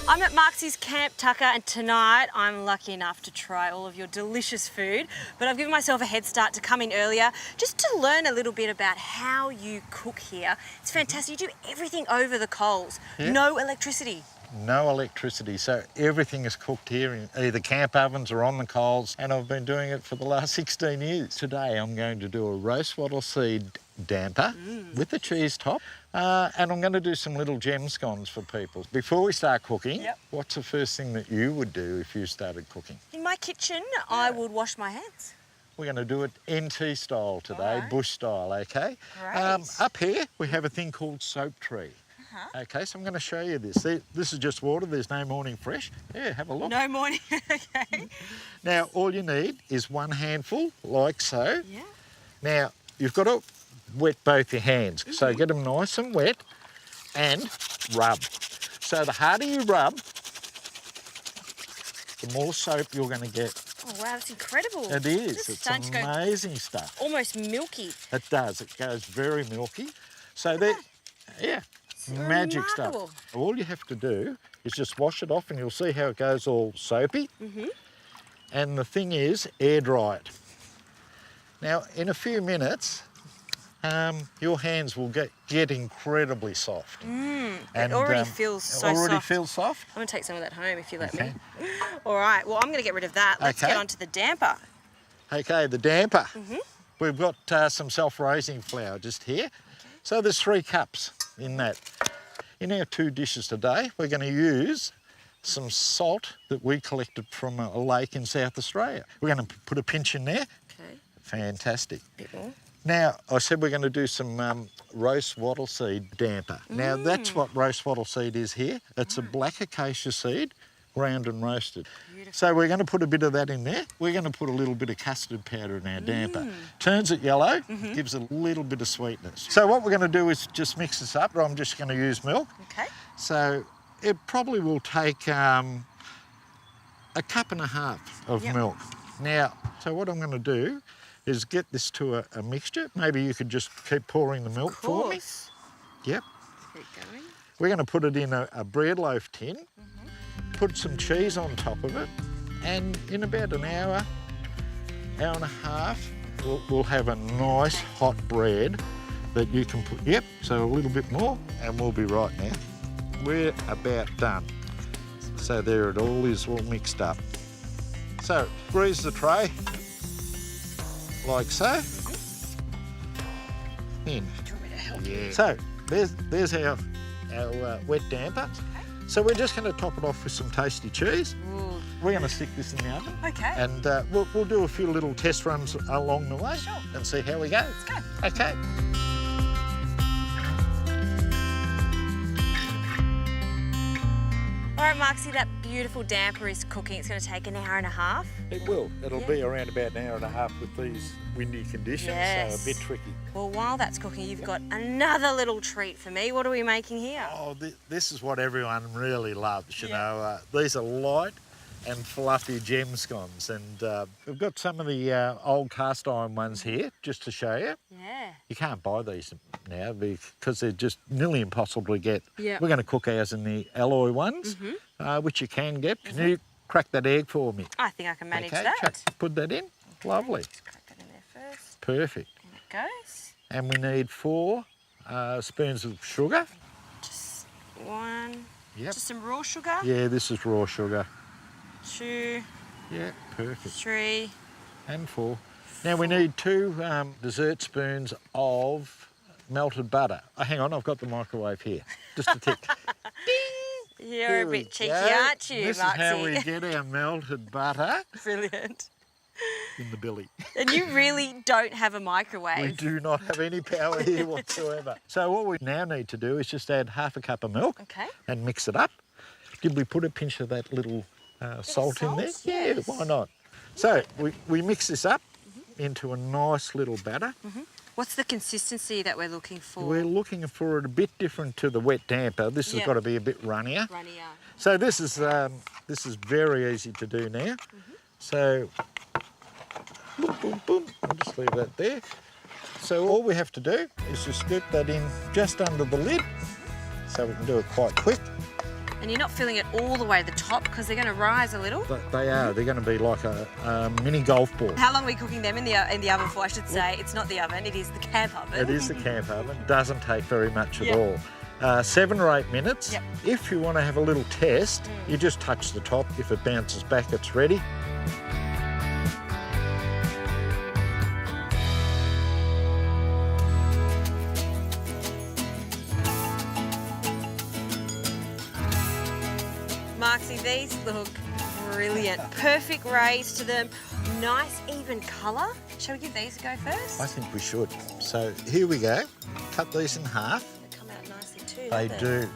I'm at Marksie's Camp Tucker, and tonight I'm lucky enough to try all of your delicious food, but I've given myself a head start to come in earlier just to learn a little bit about how you cook here. It's fantastic. You do everything over the coals. Yeah. No electricity. No electricity, so everything is cooked here in either camp ovens or on the coals, and I've been doing it for the last 16 years. Today I'm going to do a roast wattle seed damper with a cheese top, and I'm going to do some little gem scones for people. Before we start cooking, what's the first thing that you would do if you started cooking? In my kitchen, I would wash my hands. We're going to do it NT style today, bush style, okay? Great. Up here we have a thing called soap tree. Okay, so I'm going to show you this. This is just water, there's no morning fresh. Yeah, have a look. No morning, okay. Now, all you need is one handful, like so. Yeah. Now, you've got to wet both your hands. So get them nice and wet and rub. So the harder you rub, the more soap you're going to get. Oh, wow, that's incredible. It is. It's amazing stuff. Almost milky. It does. It goes very milky. So that, yeah. Magic stuff. All you have to do is just wash it off and you'll see how it goes all soapy. And the thing is, air dry it. Now, in a few minutes, your hands will get incredibly soft. And it already feels so soft. Already feels soft? I'm going to take some of that home if you let me. All right, well, I'm going to get rid of that. Let's get on to the damper. Okay, the damper. We've got some self-raising flour just here. So there's 3 cups in that. In our 2 dishes today, we're going to use some salt that we collected from a lake in South Australia. We're going to put a pinch in there. Okay. Fantastic. A bit more. Now, I said we're going to do some roast wattle seed damper. Now, that's what roast wattle seed is here. It's a black acacia seed, ground and roasted. Beautiful. So we're going to put a bit of that in there. We're going to put a little bit of custard powder in our damper. Turns it yellow, gives a little bit of sweetness. So what we're going to do is just mix this up. I'm just going to use milk. Okay. So it probably will take a cup and a half of milk. Now, so what I'm going to do is get this to a mixture. Maybe you could just keep pouring the milk for me. Yep. Keep going. We're going to put it in a bread loaf tin. Put some cheese on top of it, and in about an hour, hour and a half, we'll have a nice hot bread that you can put, so a little bit more, and we'll be right now. We're about done. So there it all is, all mixed up. So grease the tray, like so. In. Yeah. So there's our wet damper. So we're just going to top it off with some tasty cheese. Ooh. We're going to stick this in the oven. Okay. And we'll do a few little test runs along the way and see how we go. Let's go. Okay. All right, Marksie, that beautiful damper is cooking. It's going to take an hour and a half. It will. It'll be around about an hour and a half with these windy conditions, so a bit tricky. Well, while that's cooking, you've got another little treat for me. What are we making here? Oh, this is what everyone really loves, you know. These are light and fluffy gem scones, and we've got some of the old cast iron ones here, just to show you. Yeah. You can't buy these now because they're just nearly impossible to get. Yeah. We're going to cook ours in the alloy ones, which you can get. Can you crack that egg for me? I think I can manage that. Put that in. Lovely. Just crack that in there first. Perfect. In it goes. And we need 4 spoons of sugar. Just 1. Yep. Just some raw sugar. Yeah, this is raw sugar. 2. Yeah, perfect. 3. And 4. Now we need 2 dessert spoons of melted butter. Oh, hang on, I've got the microwave here. Just a tick. Ding! You're a bit cheeky, aren't you, This Marksie? is how we get our melted butter. Brilliant. In the belly. And you really don't have a microwave. We do not have any power here whatsoever. So what we now need to do is just add half a cup of milk and mix it up. Did we put a pinch of that little salt in there? Yes. Yeah, why not? So we mix this up into a nice little batter. What's the consistency that we're looking for? We're looking for it a bit different to the wet damper. This has got to be a bit runnier. So this is very easy to do now. So boom, boom, boom. I'll just leave that there. So all we have to do is just scoop that in just under the lid, so we can do it quite quick. And you're not filling it all the way to the top because they're going to rise a little. They are. They're going to be like a mini golf ball. How long are we cooking them in the oven for? I should say it's not the oven; it is the camp oven. It is the camp oven. Doesn't take very much at all. 7 or 8 minutes. Yep. If you want to have a little test, you just touch the top. If it bounces back, it's ready. Marksie, these look brilliant. Perfect raise to them. Nice even colour. Shall we give these a go first? I think we should. So here we go. Cut these in half. They come out nicely too. They don't do.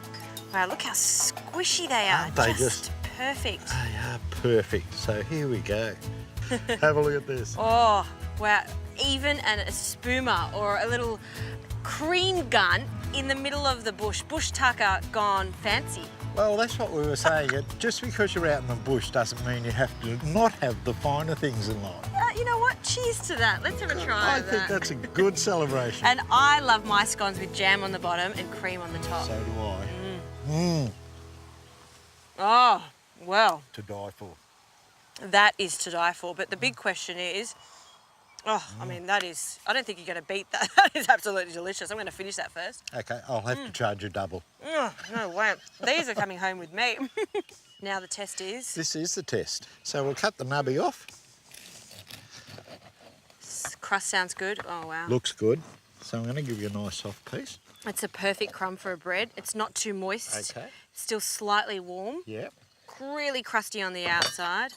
Wow, look how squishy they are. Aren't they just perfect. They are perfect. So here we go. Have a look at this. Oh, wow. Even and a spoomer or a little cream gun in the middle of the bush. Bush tucker gone fancy. Well, that's what we were saying. Just because you're out in the bush doesn't mean you have to not have the finer things in life. You know what? Cheers to that. Let's have a try I of think that. that's a good celebration. And I love my scones with jam on the bottom and cream on the top. So do I. Oh, well, To die for. that is to die for. But the big question is, I mean, that is, I don't think you're going to beat that. That is absolutely delicious. I'm going to finish that first. Okay, I'll have to charge you double. Oh, no way. These are coming home with me. Now the test is? This is the test. So we'll cut the nubby off. Crust sounds good. Oh, wow. Looks good. So I'm going to give you a nice soft piece. It's a perfect crumb for a bread. It's not too moist. Okay. Still slightly warm. Yep. Really crusty on the outside.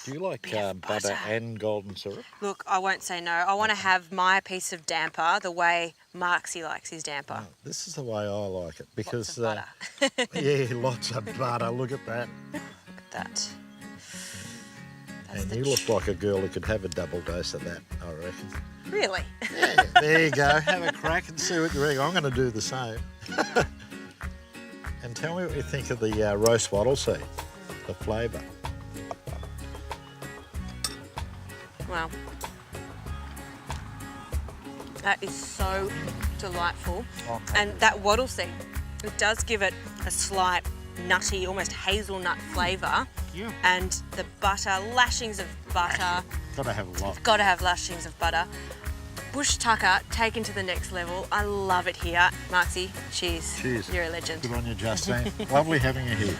Do you like Bit of butter butter. and golden syrup? Look, I won't say no. I want to have my piece of damper the way Marksie likes his damper. Oh, this is the way I like it because Lots of butter. yeah, lots of butter. Look at that. Look at that. That's And the you look like a girl who could have a double dose of that, I reckon. Really? Yeah, there you go. Have a crack and see what you reckon. I'm going to do the same. And tell me what you think of the roast wattle seed, the flavour. Wow. That is so delightful. Okay. And that wattle seed, it does give it a slight nutty, almost hazelnut flavour. Yeah. And the butter, lashings of butter. Got to have a lot. Got to have lashings of butter. Bush tucker taken to the next level. I love it here. Marksie, cheers. Cheers. You're a legend. Good on you, Justine. Lovely having you here.